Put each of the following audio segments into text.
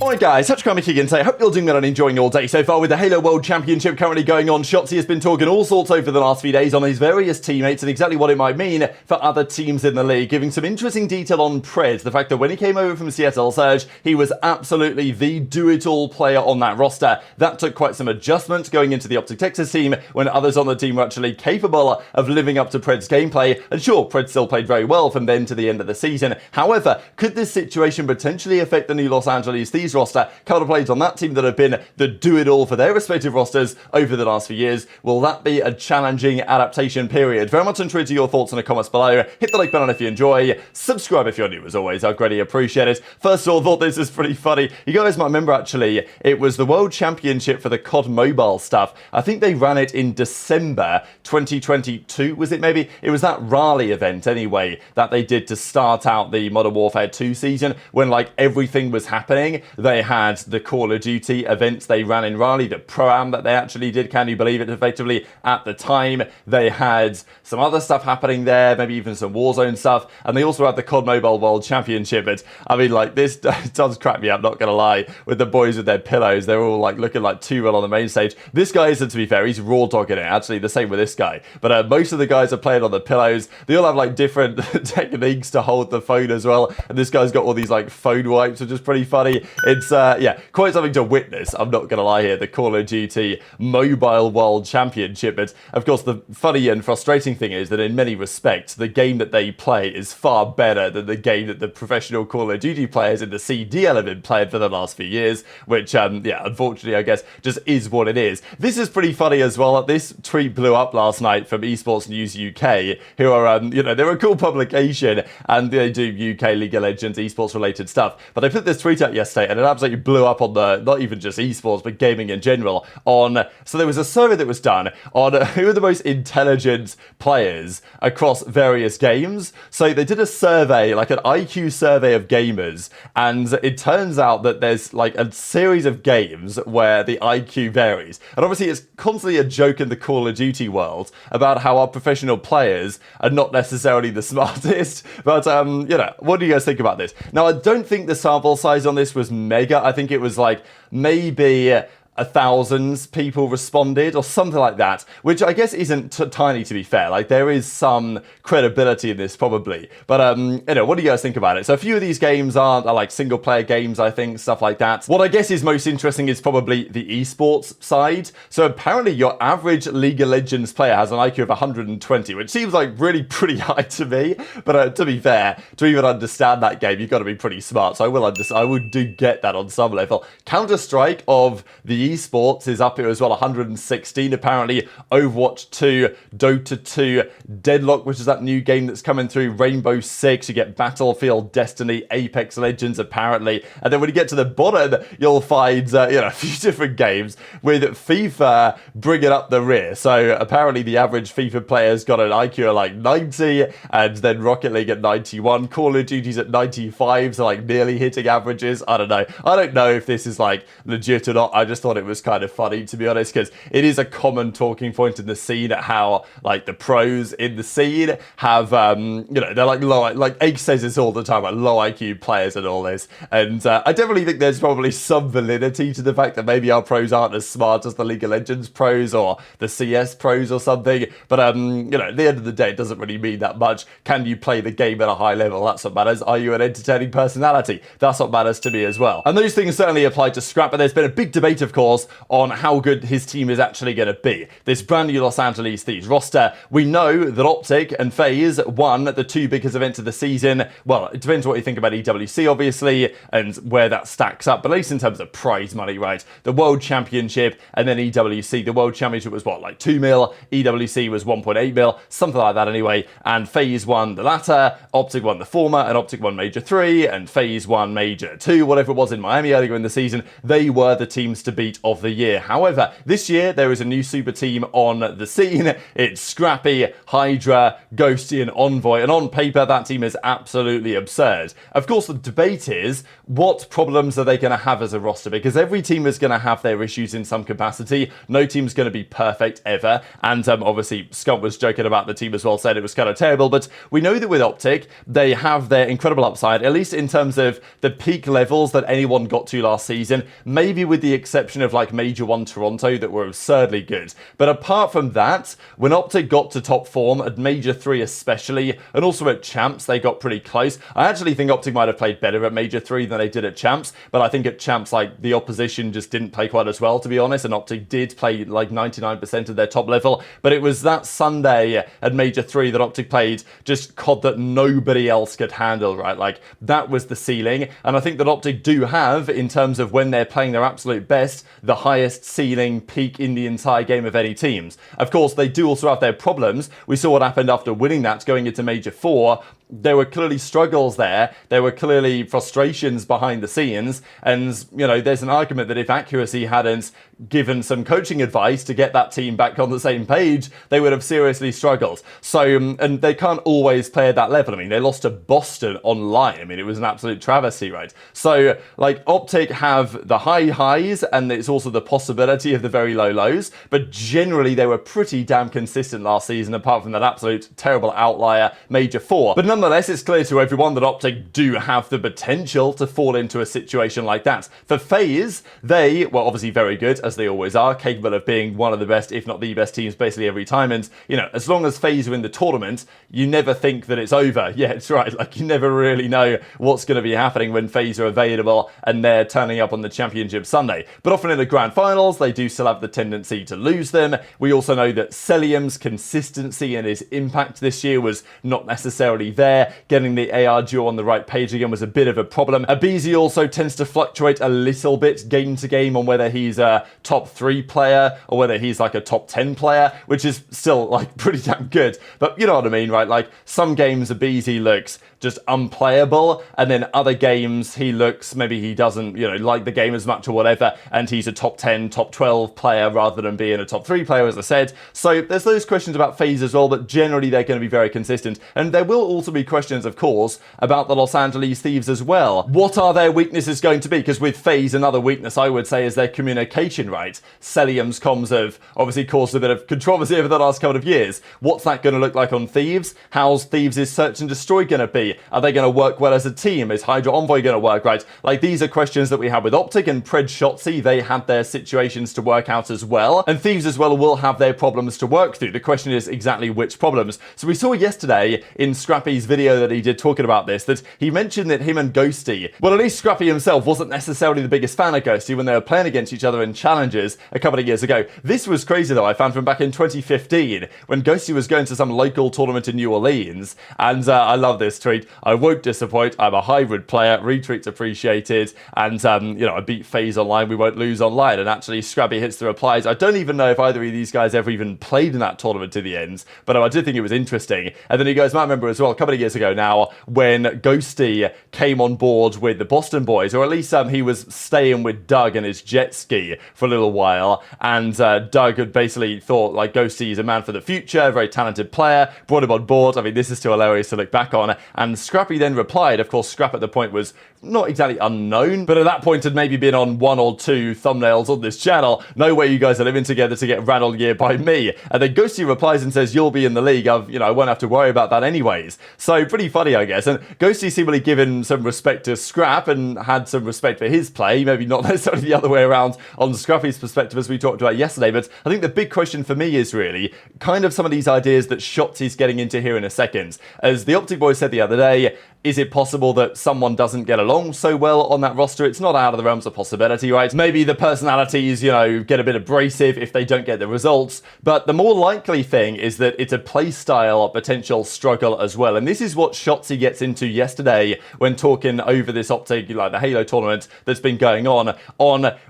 Alright guys, such Kremp again today. Hope you're doing well and enjoying your day so far with the Halo World Championship currently going on. Shotzzy has been talking all sorts over the last few days on his various teammates and exactly what it might mean for other teams in the league, giving some interesting detail on Pred. The fact that when he came over from Seattle Surge, he was absolutely the do-it-all player on that roster. That took quite some adjustment going into the OpTic Texas team when others on the team were actually capable of living up to Pred's gameplay. And sure, Pred still played very well from then to the end of the season. However, could this situation potentially affect the new Los Angeles Thieves roster? Couple of players on that team that have been the do-it-all for their respective rosters over the last few years. Will that be a challenging adaptation period? Very much intrigued to your thoughts in the comments below. Hit the like button if you enjoy. Subscribe if you're new as always. I'd greatly appreciate it. First of all, thought this is pretty funny. You guys might remember actually, it was the World Championship for the CoD mobile stuff. I think they ran it in December 2022, was it maybe? It was that ReeaL event anyway that they did to start out the Modern Warfare 2 season when like everything was happening. They had the Call of Duty events they ran in ReeaL, the Pro-Am that they actually did, can you believe it, effectively at the time. They had some other stuff happening there, maybe even some Warzone stuff, and they also had the CoD Mobile World Championship. But I mean, like, this does crack me up, not gonna lie, with the boys with their pillows. They're all like looking like 2-1 on the main stage. This guy isn't, to be fair, he's raw dogging it, actually, the same with this guy. But most of the guys are playing on the pillows. They all have like different techniques to hold the phone as well, and this guy's got all these like phone wipes, which is pretty funny. It's yeah, quite something to witness, I'm not gonna lie here, the Call of Duty Mobile World Championship. But of course the funny and frustrating thing is that in many respects the game that they play is far better than the game that the professional Call of Duty players in the CDL have been playing for the last few years, which yeah, unfortunately I guess just is what it is. This is pretty funny as well. This tweet blew up last night from Esports News UK, who are you know, they're a cool publication and they do UK League of Legends esports related stuff, but they put this tweet out yesterday and it absolutely blew up on the, not even just esports but gaming in general, on, so there was a survey that was done on who are the most intelligent players across various games. So they did a survey, like an IQ survey of gamers, and it turns out that there's like a series of games where the IQ varies, and obviously it's constantly a joke in the Call of Duty world about how our professional players are not necessarily the smartest. But you know, what do you guys think about this? Now, I don't think the sample size on this was mega. I think it was like maybe 1,000 people responded or something like that, which I guess isn't tiny, to be fair. Like, there is some credibility in this probably, but you know, what do you guys think about it? So a few of these games are like single player games, I think, stuff like that. What I guess is most interesting is probably the esports side. So apparently your average League of Legends player has an IQ of 120, which seems like really pretty high to me, but to be fair, to even understand that game you've got to be pretty smart, so I would do get that on some level. Counter-Strike of the esports is up here as well, 116 apparently. Overwatch 2, Dota 2, Deadlock, which is that new game that's coming through, Rainbow Six, you get Battlefield, Destiny, Apex Legends apparently, and then when you get to the bottom you'll find you know, a few different games with FIFA bringing up the rear. So apparently the average FIFA player's got an IQ of like 90, and then Rocket League at 91, Call of Duty's at 95, so like nearly hitting averages. I don't know if this is like legit or not. I just thought it was kind of funny, to be honest, because it is a common talking point in the scene at how like the pros in the scene have you know, they're like low, like Egg says this all the time, like low IQ players and all this, and I definitely think there's probably some validity to the fact that maybe our pros aren't as smart as the League of Legends pros or the CS pros or something, but you know, at the end of the day it doesn't really mean that much. Can you play the game at a high level? That's what matters. Are you an entertaining personality? That's what matters to me as well. And those things certainly apply to Scrap, but there's been a big debate, of course, on how good his team is actually going to be. This brand new Los Angeles Thieves roster, we know that OpTic and FaZe won the two biggest events of the season. Well, it depends what you think about EWC, obviously, and where that stacks up, but at least in terms of prize money, right? The World Championship and then EWC. The World Championship was what, like 2 mil? EWC was 1.8 mil, something like that anyway, and FaZe won the latter, OpTic won the former, and OpTic won Major 3, and FaZe won Major 2, whatever it was in Miami earlier in the season. They were the teams to beat defeat of the year. However, this year there is a new super team on the scene. It's Scrappy, HyDra, Ghosty and Envoy, and on paper that team is absolutely absurd. Of course, the debate is, what problems are they going to have as a roster? Because every team is going to have their issues in some capacity. No team's going to be perfect ever. And obviously, Scott was joking about the team as well, said it was kind of terrible. But we know that with OpTic, they have their incredible upside, at least in terms of the peak levels that anyone got to last season. Maybe with the exception of like Major 1 Toronto that were absurdly good. But apart from that, when OpTic got to top form, at Major 3 especially, and also at Champs, they got pretty close. I actually think OpTic might have played better at Major 3 than they did at Champs, but I think at Champs, like, the opposition just didn't play quite as well, to be honest, and OpTic did play like 99% of their top level, but it was that Sunday at Major 3 that OpTic played just CoD that nobody else could handle, right? Like, that was the ceiling, and I think that OpTic do have, in terms of when they're playing their absolute best, the highest ceiling peak in the entire game of any teams. Of course, they do also have their problems. We saw what happened after winning that, going into Major 4. There were clearly struggles there. There were clearly frustrations behind the scenes. And, you know, there's an argument that if Accuracy hadn't given some coaching advice to get that team back on the same page, they would have seriously struggled. So, and they can't always play at that level. I mean, they lost to Boston online. I mean, it was an absolute travesty, right? So, like, OpTic have the high highs, and it's also the possibility of the very low lows. But generally, they were pretty damn consistent last season, apart from that absolute terrible outlier, Major 4. But nonetheless, it's clear to everyone that OpTic do have the potential to fall into a situation like that. For FaZe, they were obviously very good, as they always are, capable of being one of the best, if not the best teams basically every time. And, you know, as long as FaZe win the tournament, you never think that it's over. Yeah, it's right. Like, you never really know what's going to be happening when FaZe are available and they're turning up on the championship Sunday. But often in the grand finals, they do still have the tendency to lose them. We also know that Cellium's consistency and his impact this year was not necessarily there. Getting the AR duo on the right page again was a bit of a problem. aBeZy also tends to fluctuate a little bit game to game on whether he's a top 3 player or whether he's like a top 10 player, which is still like pretty damn good. But you know what I mean, right? Like, some games aBeZy looks just unplayable, and then other games he looks, maybe he doesn't, you know, like the game as much or whatever, and he's a top 10, top 12 player rather than being a top 3 player, as I said. So there's those questions about FaZe as well, but generally they're going to be very consistent. And there will also be questions, of course, about the Los Angeles Thieves as well. What are their weaknesses going to be? Because with FaZe, another weakness I would say is their communication, right? Cellium's comms have obviously caused a bit of controversy over the last couple of years. What's that going to look like on Thieves? How's Thieves' search and destroy going to be? Are they going to work well as a team? Is HyDra Envoy going to work right? Like, these are questions that we have with OpTic, and Pred Shotzzy, they had their situations to work out as well. And Thieves as well will have their problems to work through. The question is exactly which problems. So we saw yesterday in Scrappy's video that he did talking about this, that he mentioned that him and Ghosty, well, at least Scrappy himself wasn't necessarily the biggest fan of Ghosty when they were playing against each other in challenges a couple of years ago. This was crazy though, I found, from back in 2015 when Ghosty was going to some local tournament in New Orleans. And I love this tweet. I won't disappoint. I'm a hybrid player. Retweets appreciated. And, you know, I beat FaZe online. We won't lose online. And actually, Scrappy hits the replies. I don't even know if either of these guys ever even played in that tournament to the end, but I did think it was interesting. And then he goes, I remember as well, a couple of years ago now, when Ghosty came on board with the Boston boys, or at least he was staying with Doug and his jet ski for a little while. And Doug had basically thought, like, Ghosty is a man for the future, a very talented player, brought him on board. I mean, this is still hilarious to look back on. And Scrappy then replied, of course, Scrap at the point was not exactly unknown, but at that point had maybe been on 1 or 2 thumbnails on this channel. No way you guys are living together to get ran all year by me. And then Ghosty replies and says, you'll be in the league. I won't have to worry about that anyways. So pretty funny, I guess. And Ghosty seemingly given some respect to Scrap and had some respect for his play. Maybe not necessarily the other way around on Scrappy's perspective, as we talked about yesterday. But I think the big question for me is really kind of some of these ideas that Shotzzy's getting into here in a second. As the OpTic boy said the other day, is it possible that someone doesn't get along so well on that roster? It's not out of the realms of possibility, right? Maybe the personalities, you know, get a bit abrasive if they don't get the results. But the more likely thing is that it's a playstyle potential struggle as well. And this is what Shotzzy gets into yesterday when talking over this OpTic, like the Halo tournament that's been going on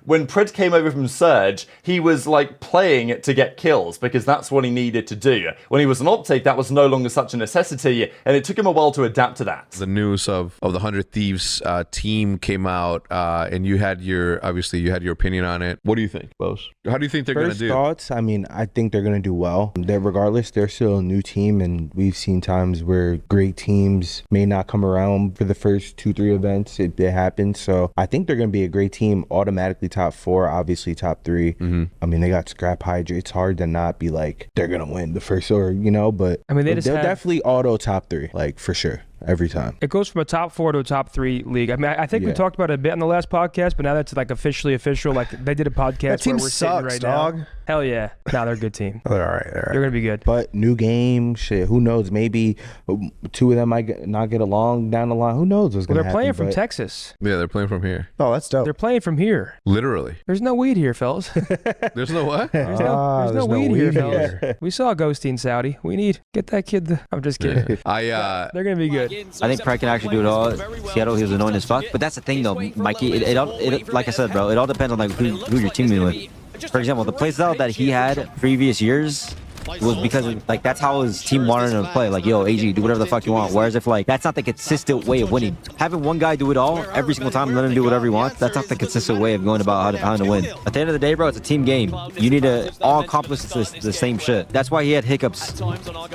when Pred came over from Surge, he was like playing to get kills because that's what he needed to do. When he was an OpTic, that was no longer such a necessity, and it took him a while to adapt to that. The news of the 100 Thieves team came out, and you had your opinion on it. What do you think, Bose? How do you think they're going to do? First thoughts, I mean, I think they're going to do well. Regardless, they're still a new team, and we've seen times where great teams may not come around for the first 2-3 events. It happens. So I think they're going to be a great team, automatically top 4, obviously top 3. I mean, they got Scrap, HyDra. It's hard to not be like, they're going to win the first, or, you know, but I mean, they'll definitely auto top 3, like for sure. Every time. It goes from a top 4 to a top 3 league. I mean, I think we talked about it a bit on the last podcast, but now that's like officially official. Like they did a podcast that team where we're sucks, sitting right dog. now. Hell yeah. No, they're a good team. They're all right. They're going to be good. But new game, shit, who knows? Maybe 2 of them might not get along down the line. Who knows what's going to happen? They're playing from Texas. Yeah, they're playing from here. Oh, that's dope. They're playing from here. Literally. There's no weed here, fellas. There's no what? There's no weed here, fellas. We saw Ghosty in Saudi. We need get that kid. I'm just kidding. They're going to be good. I think Pred can actually do it all. Seattle, he was annoying as fuck. But that's the thing, though, Mikey. It like I said, bro, it all depends on like who you're teaming with. For example, the playstyle that he had previous years was because like that's how his team wanted him to play. Like, yo, aBeZy, do whatever the fuck you want. Whereas if like that's not the consistent way of winning. Having one guy do it all every single time and let him do whatever he wants, that's not the consistent way of going about how to win. At the end of the day, bro, it's a team game. You need to all accomplish the same shit. That's why he had hiccups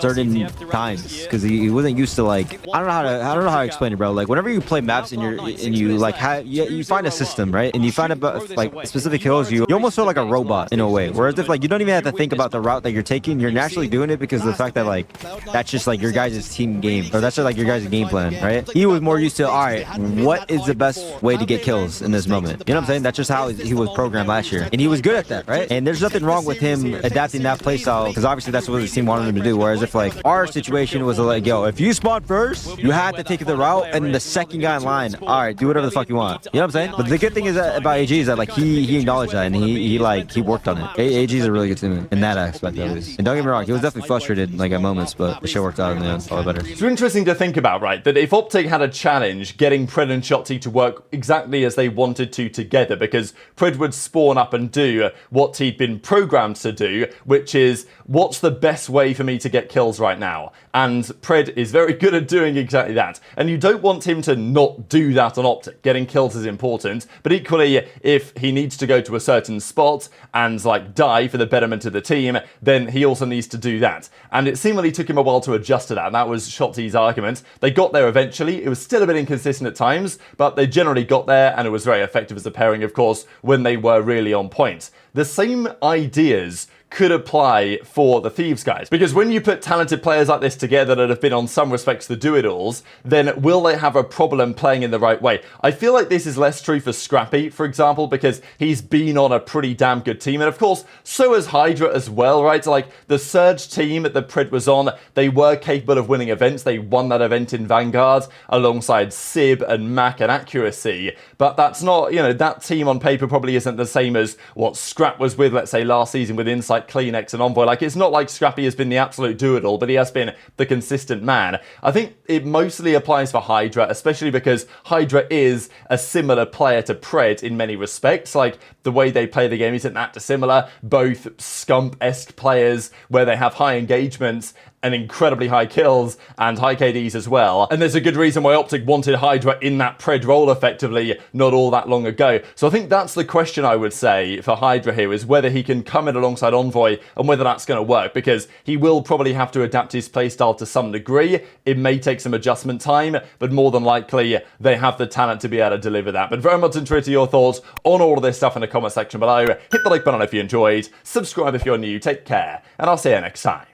certain times, because he wasn't used to like I don't know how to explain it, bro. Like whenever you play maps and you like you find a system, right? And you find about like specific kills, you almost feel like a robot in a way. Whereas if like you don't even have to think about the route that you're taking, you're naturally doing it because of the fact that like that's just like your guys' team game, or that's just like your guys' game plan, right? He was more used to, all right, what is the best way to get kills in this moment? You know what I'm saying? That's just how he was programmed last year, and he was good at that, right? And there's nothing wrong with him adapting that playstyle, because obviously that's what his team wanted him to do. Whereas if like our situation was like, yo, if you spawn first, you had to take the route, and the second guy in line, all right, do whatever the fuck you want. You know what I'm saying? But the good thing is that about aBeZy is that like he acknowledged that, and he worked on it. aBeZy's a really good team in that aspect at least. And don't get me wrong, he was definitely frustrated like at moments, but the shit worked out in the end. All the better. It's interesting to think about, right? That if OpTic had a challenge getting Pred and Shotzzy to work exactly as they wanted to together, because Pred would spawn up and do what he'd been programmed to do, which is what's the best way for me to get kills right now? And Pred is very good at doing exactly that. And you don't want him to not do that on OpTic. Getting kills is important, but equally, if he needs to go to a certain spot and like die for the betterment of the team, then he also needs to do that. And it seemingly took him a while to adjust to that, and that was Shotzzy's argument. They got there eventually. It was still a bit inconsistent at times, but they generally got there, and it was very effective as a pairing, of course, when they were really on point. The same ideas could apply for the Thieves guys. Because when you put talented players like this together that have been on some respects the do-it-alls, then will they have a problem playing in the right way? I feel like this is less true for Scrappy, for example, because he's been on a pretty damn good team. And of course, so has HyDra as well, right? So like the Surge team that Pred was on, they were capable of winning events. They won that event in Vanguard alongside Sib and Mack and Accuracy. But that's not, you know, that team on paper probably isn't the same as what Scrap was with, let's say, last season with Insight, CleanX and Envoy. Like, it's not like Scrappy has been the absolute do-it-all, but he has been the consistent man. I think it mostly applies for HyDra, especially because HyDra is a similar player to Pred in many respects. Like, the way they play the game isn't that dissimilar. Both Scump-esque players where they have high engagements and incredibly high kills and high KDs as well. And there's a good reason why OpTic wanted HyDra in that Pred role effectively not all that long ago. So I think that's the question I would say for HyDra here, is whether he can come in alongside Envoy and whether that's going to work, because he will probably have to adapt his playstyle to some degree. It may take some adjustment time, but more than likely they have the talent to be able to deliver that. But very much interested in your thoughts on all of this stuff in the comment section below. Hit the like button if you enjoyed, subscribe if you're new, take care, and I'll see you next time.